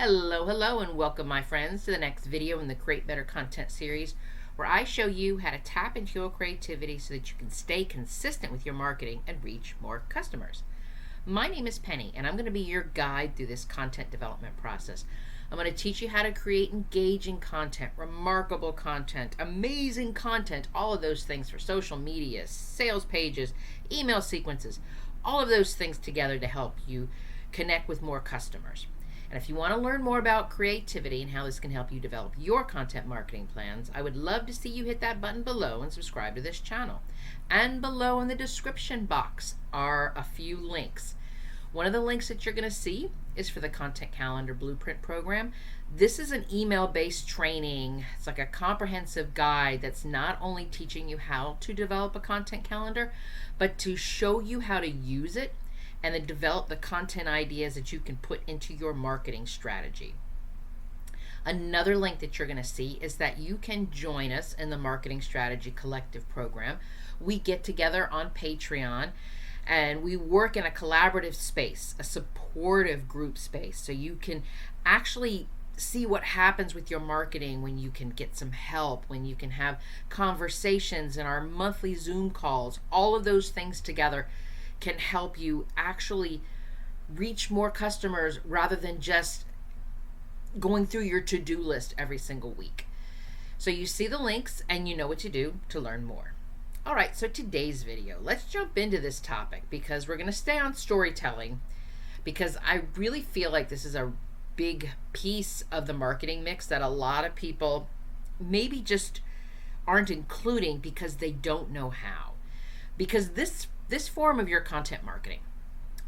Hello, and welcome, my friends, to the next video in the Create Better Content series, where I show you how to tap into your creativity so that you can stay consistent with your marketing and reach more customers. My name is Penny, and I'm going to be your guide through this content development process. I'm going to teach you how to create engaging content, remarkable content, amazing content, all of those things for social media, sales pages, email sequences, all of those things together to help you connect with more customers. And if you want to learn more about creativity and how this can help you develop your content marketing plans, I would love to see you hit that button below and subscribe to this channel. And below in the description box are a few links. One of the links that you're going to see is for the Content Calendar Blueprint program. This is an email-based training. It's like a comprehensive guide that's not only teaching you how to develop a content calendar, but to show you how to use it and then develop the content ideas that you can put into your marketing strategy. Another link that you're going to see is that you can join us in the Marketing Strategy Collective program. We get together on Patreon and we work in a collaborative space, a supportive group space, so you can actually see what happens with your marketing when you can get some help, when you can have conversations in our monthly Zoom calls. All of those things together can help you actually reach more customers rather than just going through your to-do list every single week. So you see the links and you know what to do to learn more. All right, so today's video, let's jump into this topic because we're going to stay on storytelling, because I really feel like this is a big piece of the marketing mix that a lot of people maybe just aren't including because they don't know how. Because this form of your content marketing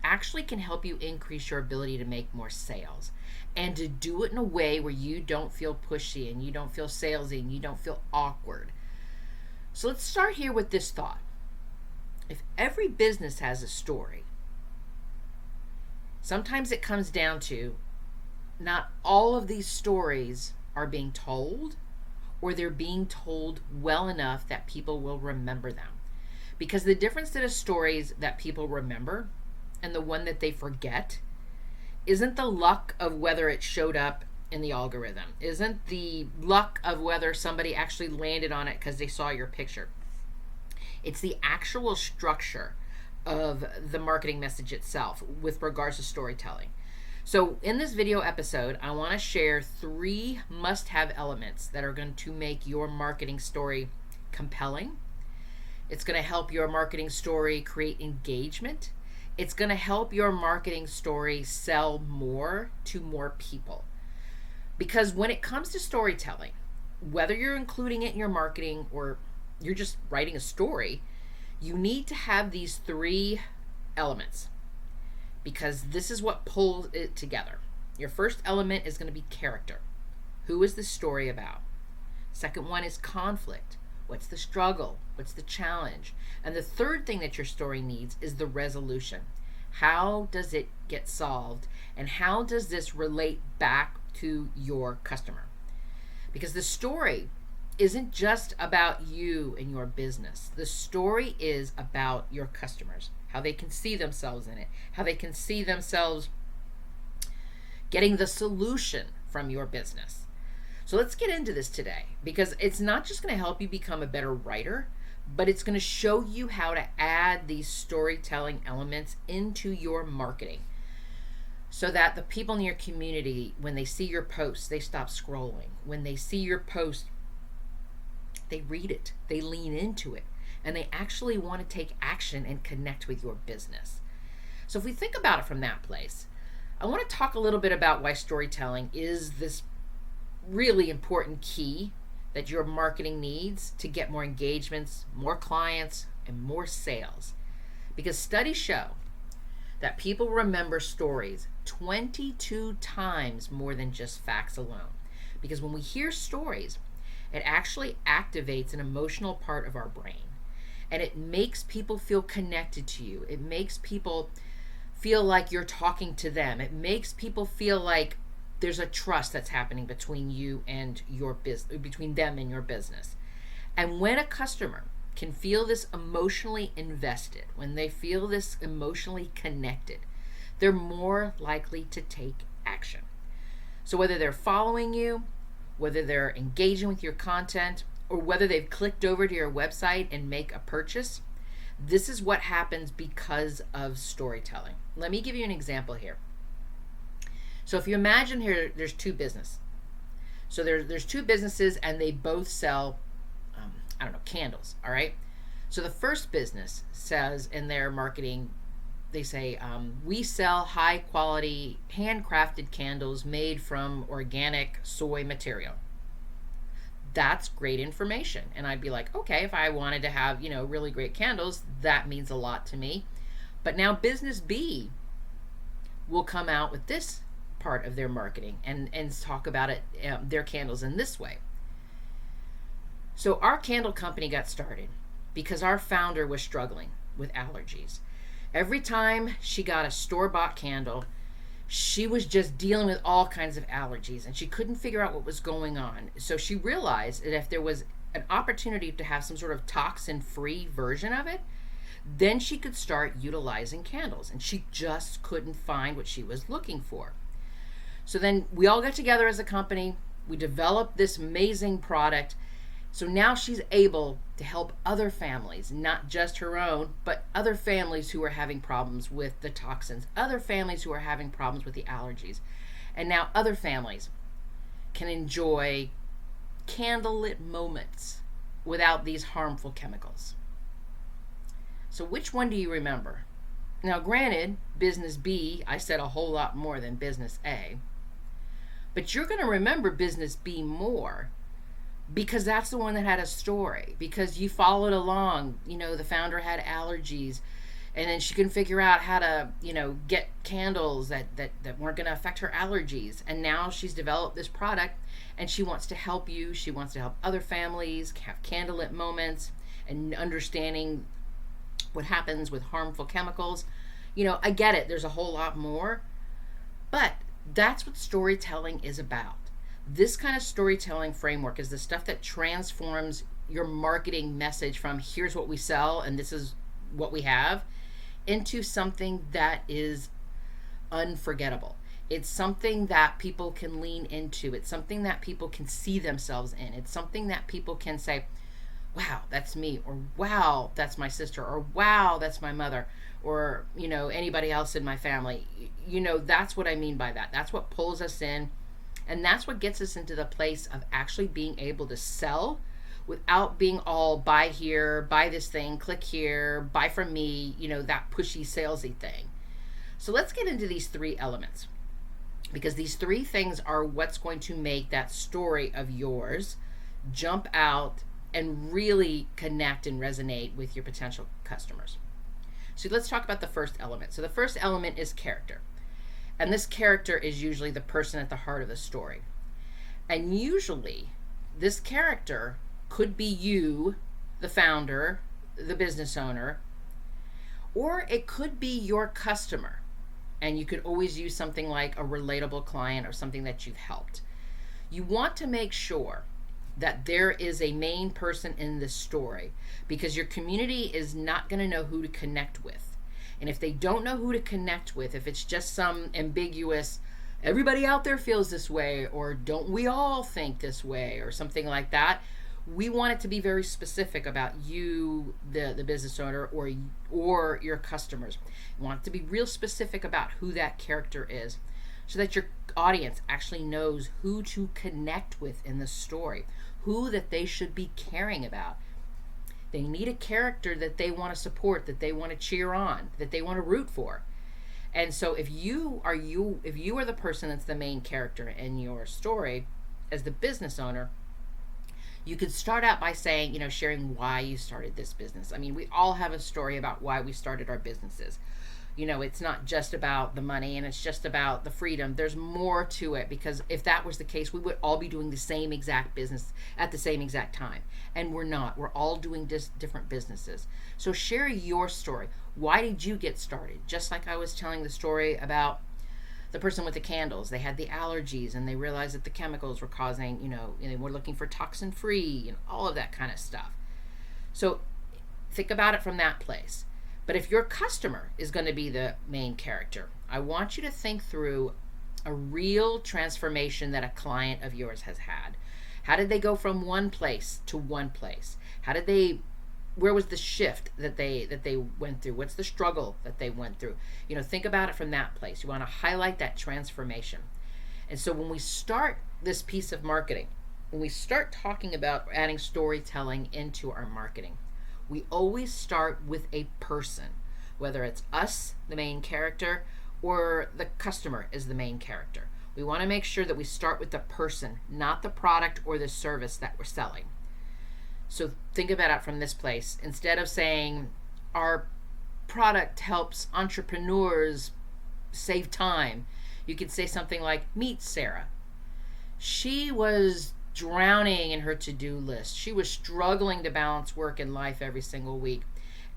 actually can help you increase your ability to make more sales and to do it in a way where you don't feel pushy and you don't feel salesy and you don't feel awkward. So let's start here with this thought. If every business has a story, sometimes it comes down to not all of these stories are being told, or they're being told well enough that people will remember them. Because the difference to the stories that people remember and the one that they forget isn't the luck of whether it showed up in the algorithm, isn't the luck of whether somebody actually landed on it because they saw your picture. It's the actual structure of the marketing message itself with regards to storytelling. So in this video episode, I want to share 3 must-have elements that are going to make your marketing story compelling. It's going to help your marketing story create engagement. It's going to help your marketing story sell more to more people. Because when it comes to storytelling, whether you're including it in your marketing or you're just writing a story, you need to have these 3 elements, because this is what pulls it together. Your first element is going to be character. Who is the story about? Second one is conflict. What's the struggle? What's the challenge? And the third thing that your story needs is the resolution. How does it get solved? And how does this relate back to your customer? Because the story isn't just about you and your business. The story is about your customers, how they can see themselves in it, how they can see themselves getting the solution from your business. So let's get into this today, because it's not just going to help you become a better writer, but it's going to show you how to add these storytelling elements into your marketing so that the people in your community, when they see your post, they stop scrolling. When they see your post, they read it, they lean into it, and they actually want to take action and connect with your business. So if we think about it from that place, I want to talk a little bit about why storytelling is this really important key that your marketing needs to get more engagements, more clients, and more sales. Because studies show that people remember stories 22 times more than just facts alone. Because when we hear stories, it actually activates an emotional part of our brain, and it makes people feel connected to you. It makes people feel like you're talking to them. It makes people feel like there's a trust that's happening between you and your business, between them and your business. And when a customer can feel this emotionally invested, when they feel this emotionally connected, they're more likely to take action. So whether they're following you, whether they're engaging with your content, or whether they've clicked over to your website and make a purchase, this is what happens because of storytelling. Let me give you an example here. So if you imagine here, there's two businesses. So there's two businesses and they both sell, candles, all right? So the first business says in their marketing, they say, we sell high quality handcrafted candles made from organic soy material. That's great information. And I'd be like, okay, if I wanted to have, really great candles, that means a lot to me. But now business B will come out with this part of their marketing and talk about it, their candles in this way. So our candle company got started because our founder was struggling with allergies. Every time she got a store-bought candle, she was just dealing with all kinds of allergies and she couldn't figure out what was going on. So she realized that if there was an opportunity to have some sort of toxin-free version of it, then she could start utilizing candles, and she just couldn't find what she was looking for. So then we all got together as a company, we developed this amazing product. So now she's able to help other families, not just her own, but other families who are having problems with the toxins, other families who are having problems with the allergies. And now other families can enjoy candlelit moments without these harmful chemicals. So which one do you remember? Now granted, business B, I said a whole lot more than business A, but you're going to remember business B more because that's the one that had a story, because you followed along. The founder had allergies, and then she couldn't figure out how to, get candles that weren't going to affect her allergies. And now she's developed this product, and she wants to help you. She wants to help other families have candlelit moments and understanding what happens with harmful chemicals. I get it. There's a whole lot more, but that's what storytelling is about. This kind of storytelling framework is the stuff that transforms your marketing message from here's what we sell and this is what we have into something that is unforgettable. It's something that people can lean into. It's something that people can see themselves in. It's something that people can say, wow, that's me, or wow, that's my sister, or wow, that's my mother, or anybody else in my family. That's what I mean by that. That's what pulls us in. And that's what gets us into the place of actually being able to sell without being all buy here, buy this thing, click here, buy from me, that pushy salesy thing. So let's get into these three elements, because these three things are what's going to make that story of yours jump out and really connect and resonate with your potential customers. So let's talk about the first element. So the first element is character. And this character is usually the person at the heart of the story. And usually this character could be you, the founder, the business owner, or it could be your customer. And you could always use something like a relatable client or something that you've helped. You want to make sure that there is a main person in this story, because your community is not going to know who to connect with. And if they don't know who to connect with, if it's just some ambiguous, everybody out there feels this way, or don't we all think this way, or something like that, we want it to be very specific about you, the business owner, or your customers. You want it to be real specific about who that character is, so that your audience actually knows who to connect with in the story, who that they should be caring about. They need a character that they want to support, that they want to cheer on, that they want to root for. And so if you are the person that's the main character in your story as the business owner, you could start out by saying, sharing why you started this business. I mean, we all have a story about why we started our businesses. It's not just about the money and it's just about the freedom. There's more to it, because if that was the case, we would all be doing the same exact business at the same exact time. And we're not. We're all doing different businesses. So share your story. Why did you get started? Just like I was telling the story about the person with the candles. They had the allergies and they realized that the chemicals were causing, they were looking for toxin free and all of that kind of stuff. So think about it from that place. But if your customer is going to be the main character, I want you to think through A real transformation that a client of yours has had. How did they go from one place to one place? How did they, where was the shift that they went through? What's the struggle that they went through? Think about it from that place. You want to highlight that transformation. And so when we start this piece of marketing, when we start talking about adding storytelling into our marketing, we always start with a person, whether it's us, the main character, or the customer is the main character. We want to make sure that we start with the person, not the product or the service that we're selling. So think about it from this place. Instead of saying our product helps entrepreneurs save time, you could say something like, meet Sarah. She was drowning in her to-do list. She was struggling to balance work and life every single week.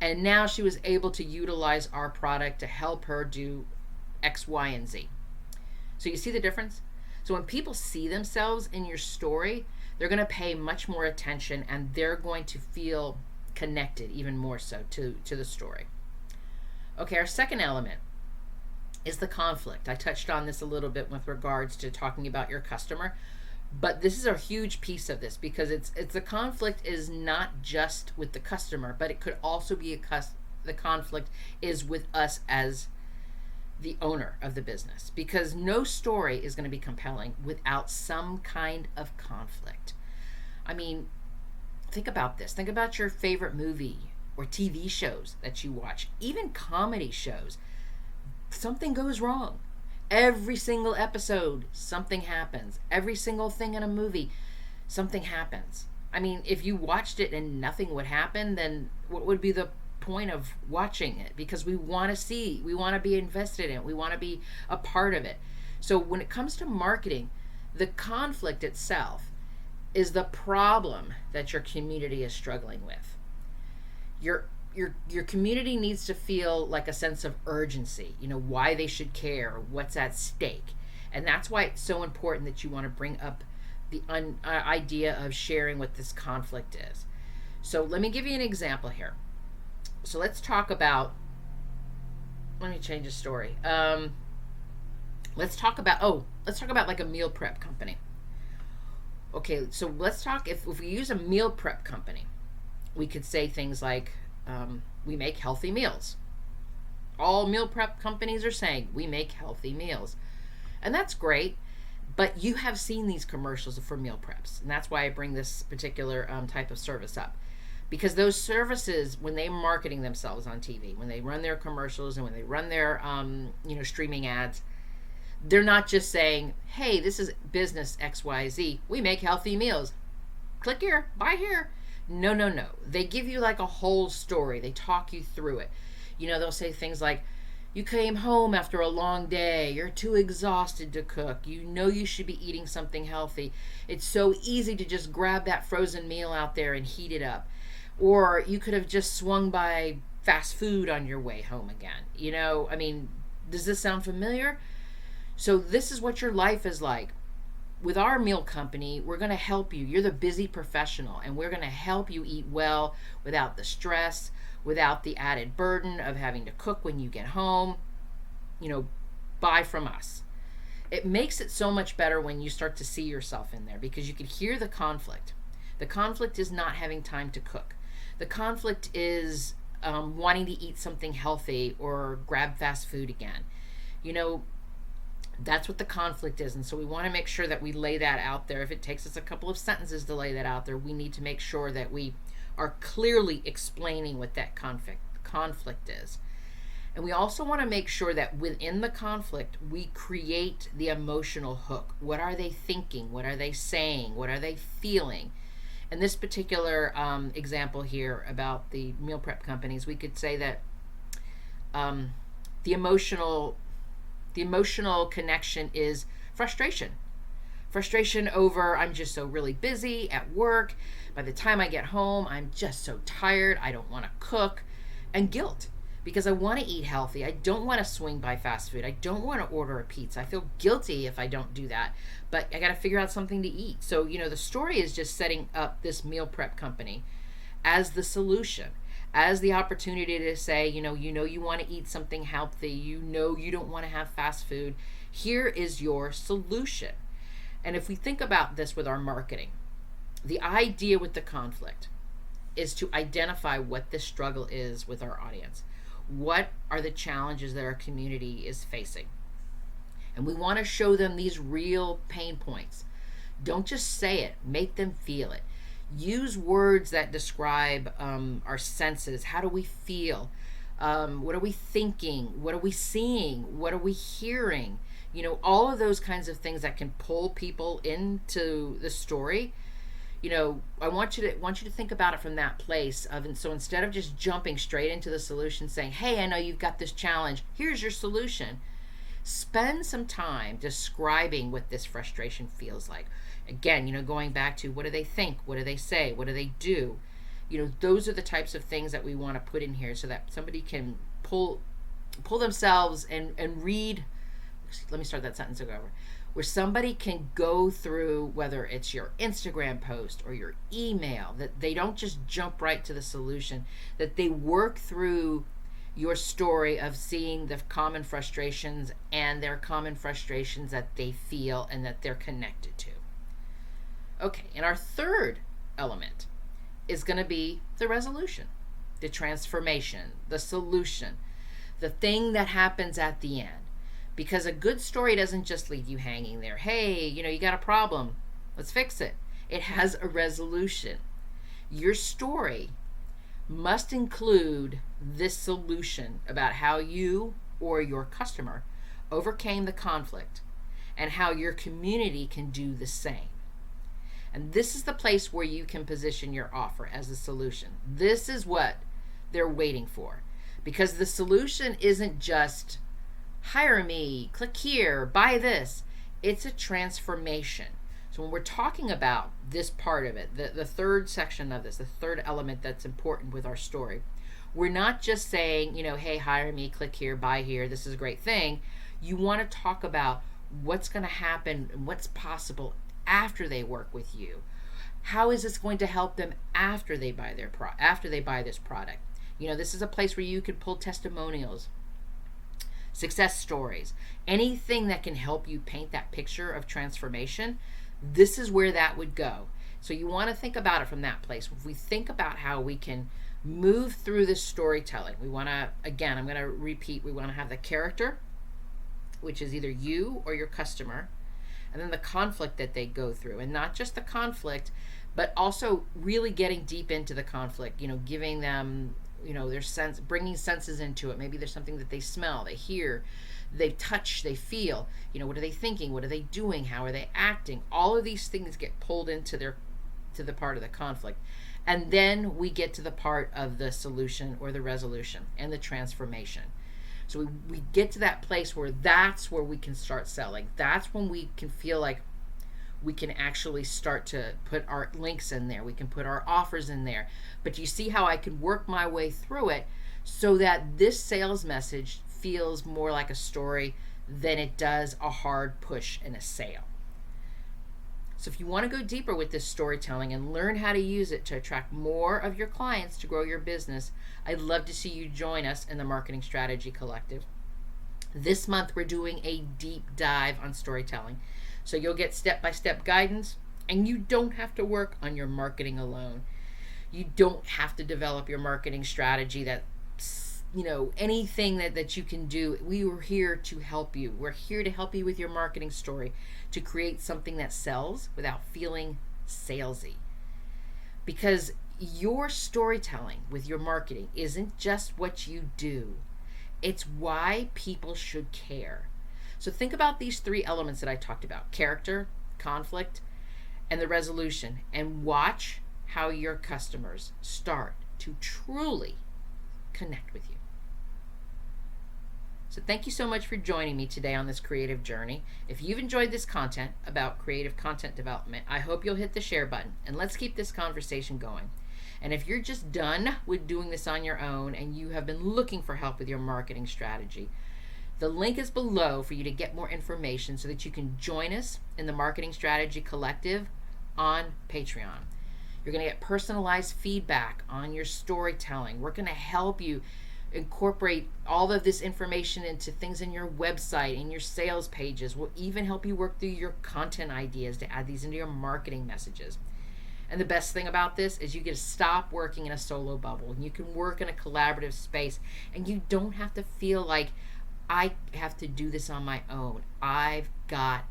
And now she was able to utilize our product to help her do X, Y, and Z. So you see the difference? So when people see themselves in your story, they're going to pay much more attention and they're going to feel connected even more so to the story. Okay, our second element is the conflict. I touched on this a little bit with regards to talking about your customer, but this is a huge piece of this because it's the conflict is not just with the customer, but it could also be the conflict is with us as the owner of the business, because no story is going to be compelling without some kind of conflict. I mean, think about this. Think about your favorite movie or TV shows that you watch, even comedy shows. Something goes wrong. Every single episode, something happens. Every single thing in a movie, something happens. I mean, if you watched it and nothing would happen, then what would be the point of watching it? Because we want to see, we want to be invested in it, we want to be a part of it. So when it comes to marketing, the conflict itself is the problem that your community is struggling with. Your community needs to feel like a sense of urgency, why they should care, what's at stake. And that's why it's so important that you want to bring up the idea of sharing what this conflict is. So let me give you an example here. So let's talk about, let me change the story. Let's talk about like a meal prep company. Okay, so let's talk, if we use a meal prep company, we could say things like, we make healthy meals. All meal prep companies are saying, we make healthy meals. And that's great, but you have seen these commercials for meal preps. And that's why I bring this particular type of service up. Because those services, when they're marketing themselves on TV, when they run their commercials and when they run their streaming ads, they're not just saying, hey, this is business XYZ. We make healthy meals. Click here, buy here. No. They give you like a whole story. They talk you through it. They'll say things like, you came home after a long day. You're too exhausted to cook. You should be eating something healthy. It's so easy to just grab that frozen meal out there and heat it up. Or you could have just swung by fast food on your way home again. I mean, does this sound familiar? So this is what your life is like. With our meal company, we're going to help you. You're the busy professional, and we're going to help you eat well without the stress, without the added burden of having to cook when you get home. Buy from us. It makes it so much better when you start to see yourself in there because you can hear the conflict. The conflict is not having time to cook. The conflict is wanting to eat something healthy or grab fast food again. That's what the conflict is. And so we want to make sure that we lay that out there. If it takes us a couple of sentences to lay that out there, we need to make sure that we are clearly explaining what that conflict is. And we also want to make sure that within the conflict, we create the emotional hook. What are they thinking? What are they saying? What are they feeling? In this particular example here about the meal prep companies, we could say that the emotional connection is frustration. Frustration over, I'm just so really busy at work. By the time I get home, I'm just so tired. I don't want to cook. And guilt, because I want to eat healthy. I don't want to swing by fast food. I don't want to order a pizza. I feel guilty if I don't do that. But I got to figure out something to eat. So, the story is just setting up this meal prep company as the solution, as the opportunity to say, you want to eat something healthy, you don't want to have fast food. Here is your solution. And if we think about this with our marketing, the idea with the conflict is to identify what the struggle is with our audience. What are the challenges that our community is facing? And we want to show them these real pain points. Don't just say it, make them feel it. Use words that describe our senses. How do we feel? What are we thinking? What are we seeing? What are we hearing? You know, all of those kinds of things that can pull people into the story. You know, I want you to think about it from that place of, and so instead of just jumping straight into the solution saying, hey, I know you've got this challenge, here's your solution. Spend some time describing what this frustration feels like. Again, you know, going back to what do they think? What do they say? What do they do? You know, those are the types of things that we want to put in here so that somebody can pull themselves and read. Let me start that sentence over. Where somebody can go through, whether it's your Instagram post or your email, that they don't just jump right to the solution, that they work through your story of seeing the common frustrations and their common frustrations that they feel and that they're connected to. Okay, and our third element is going to be the resolution, the transformation, the solution, the thing that happens at the end. Because a good story doesn't just leave you hanging there. Hey, you know, you got a problem. Let's fix it. It has a resolution. Your story must include this solution about how you or your customer overcame the conflict and how your community can do the same. And this is the place where you can position your offer as a solution. This is what they're waiting for. Because the solution isn't just hire me, click here, buy this. It's a transformation. So when we're talking about this part of it, the third section of this, the third element that's important with our story, we're not just saying, you know, hey, hire me, click here, buy here, this is a great thing. You want to talk about what's going to happen and what's possible after they work with you. How is this going to help them after they buy this product? You know, this is a place where you can pull testimonials, success stories, anything that can help you paint that picture of transformation. This is where that would go. So you want to think about it from that place. If we think about how we can move through this storytelling, we want to, again, I'm going to repeat, we want to have the character, which is either you or your customer, and then the conflict that they go through. And not just the conflict, but also really getting deep into the conflict, you know, giving them, you know, their sense, bringing senses into it. Maybe there's something that they smell, they hear, they touch, they feel. You know, what are they thinking? What are they doing? How are they acting? All of these things get pulled into the part of the conflict. And then we get to the part of the solution or the resolution and the transformation. So we get to that place where that's where we can start selling. That's when we can feel like we can actually start to put our links in there. We can put our offers in there. But you see how I can work my way through it so that this sales message feels more like a story than it does a hard push in a sale. So if you want to go deeper with this storytelling and learn how to use it to attract more of your clients to grow your business, I'd love to see you join us in the Marketing Strategy Collective. This month we're doing a deep dive on storytelling. So you'll get step-by-step guidance, and you don't have to work on your marketing alone. You don't have to develop your marketing strategy that, you know, anything that you can do. We are here to help you. We're here to help you with your marketing story to create something that sells without feeling salesy. Because your storytelling with your marketing isn't just what you do. It's why people should care. So think about these three elements that I talked about: character, conflict, and the resolution, and watch how your customers start to truly connect with you. So thank you so much for joining me today on this creative journey. If you've enjoyed this content about creative content development, I hope you'll hit the share button, and let's keep this conversation going. And if you're just done with doing this on your own and you have been looking for help with your marketing strategy, the link is below for you to get more information so that you can join us in the Marketing Strategy Collective on Patreon. You're going to get personalized feedback on your storytelling. We're going to help you incorporate all of this information into things in your website and your sales pages. We'll even help you work through your content ideas to add these into your marketing messages. And the best thing about this is you get to stop working in a solo bubble and you can work in a collaborative space, and you don't have to feel like I have to do this on my own. I've got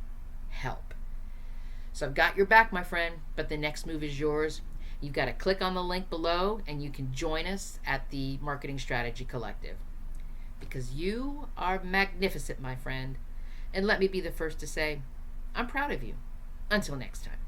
help. So I've got your back, my friend, but the next move is yours. You've got to click on the link below and you can join us at the Marketing Strategy Collective, because you are magnificent, my friend. And let me be the first to say, I'm proud of you. Until next time.